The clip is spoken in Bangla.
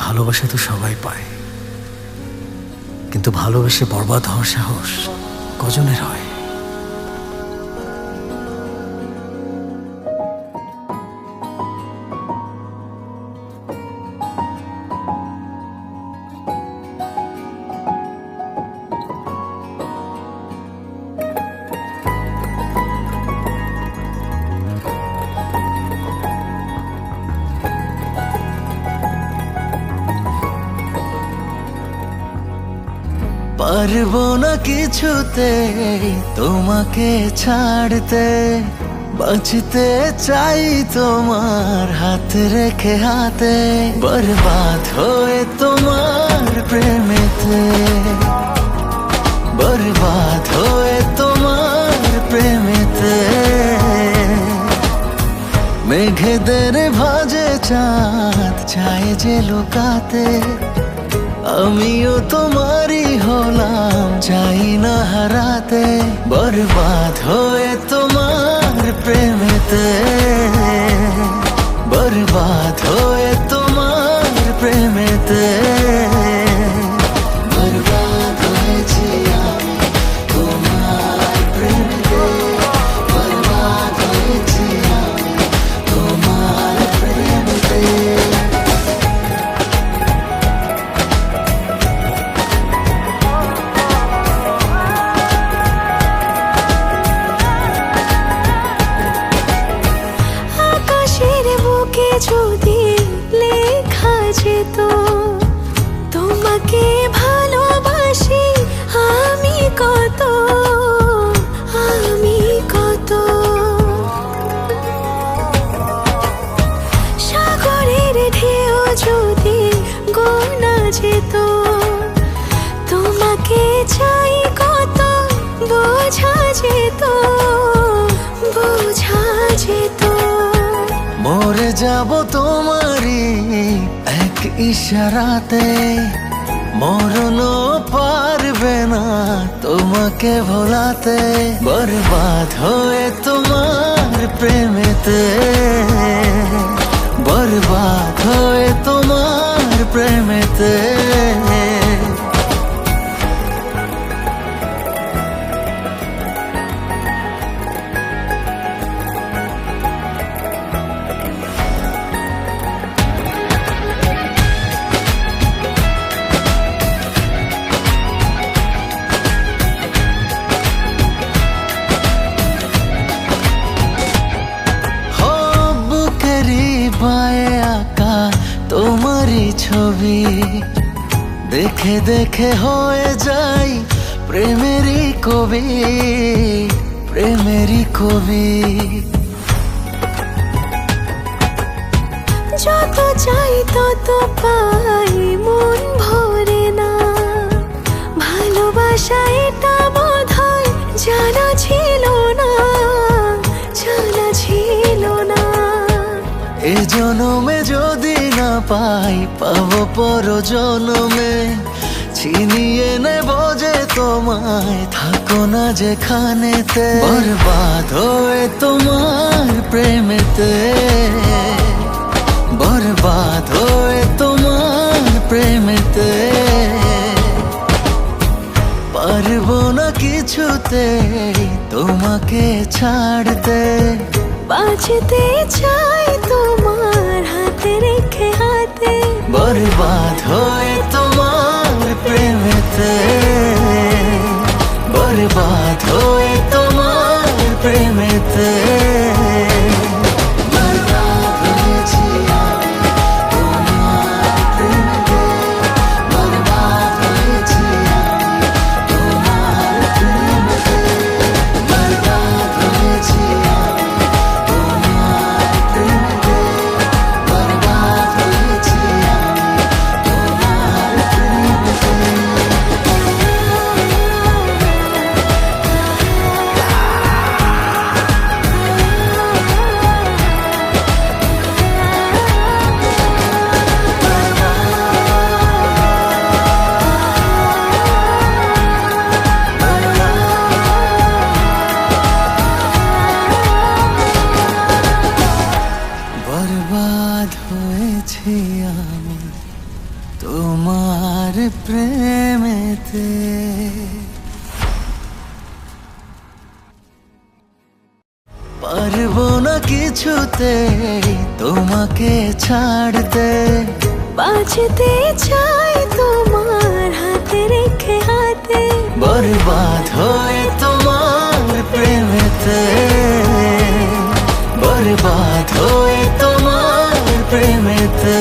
ভালোবাসা তো সবাই পায়, কিন্তু ভালোবেসে বরবাদ হওয়ার সাহস কজনের হয়? পারবো না কিছুতে তোমাকে ছাড়তে, বাঁচতে চাই তোমার হাত রেখে হাতে, বরবাদ হয়ে তোমার প্রেমেতে, বরবাদ হয়ে তোমার প্রেমেতে। মেঘেদের ভাজে চাঁদ চায় যে লুকাতে, আমিও তোমারই হলাম চাই না হারাতে, বরবাদ হয়ে তোমার প্রেমেতে, বরবাদ হয়ে তোমার প্রেমেতে। বরবাদ হয়েছি আমি তোমার প্রেমেতে, বরবাদ হয়েছি আমি তোমার প্রেমেতে। যদি লেখা যেত তোমাকে ভালোবাসি আমি কত, আমি কত। সাগরের ঢেউ যদি গোনা যেত তোমাকে চাই কত, বোঝা যেত, বোঝা যেত। মরে যাব তোমারই এক ইশারাতে, মরণও পারবে না তোমাকে ভোলাতে, বরবাদ হয়ে তোমার প্রেমেতে, বরবাদ হয়ে তোমার প্রেমেতে। বায়ে আঁকা তোমারই ছবি দেখে দেখে হয়ে যাই প্রেমেরই কবি, প্রেমেরই কবি। যত চাই তত পাই মন ভরে না, ভালোবাসা এটা বোধহয় জানা ছিল না, জানা ছিল না। এ জনমে যদি না পাই পাবো পর জনমে, ছিনিয়ে নেব যে তোমায় থাকো না যেখানেতে, বরবাদ হয়ে তোমার প্রেমেতে, বরবাদ হয়ে তোমার প্রেমেতে। পারবো না কিছুতে তোমাকে ছাড়তে, বাঁচতে চাই তোমার হাতে রেখে হাতে, বরবাদ হয়ে তোমার প্রেমেতে, বরবাদ হয়ে তোমার প্রেমেতে। বরবাদ হয়েছি আমি তোমার প্রেমেতে, বরবাদ হয়েছি আমি তোমার প্রেমেতে, বরবাদ হয়েছি আমি তোমার প্রেমেতে, বরবাদ হয়েছি আমি তোমার প্রেমেতে। পারবো না কিছুতে তোমাকে ছাড়তে। বাঁচতে চাই তোমার হাতে রেখে হাতে, বরবাদ হয়ে তোমার প্রেমেতে, বরবাদ হয়ে তোমার প্রেমেতে।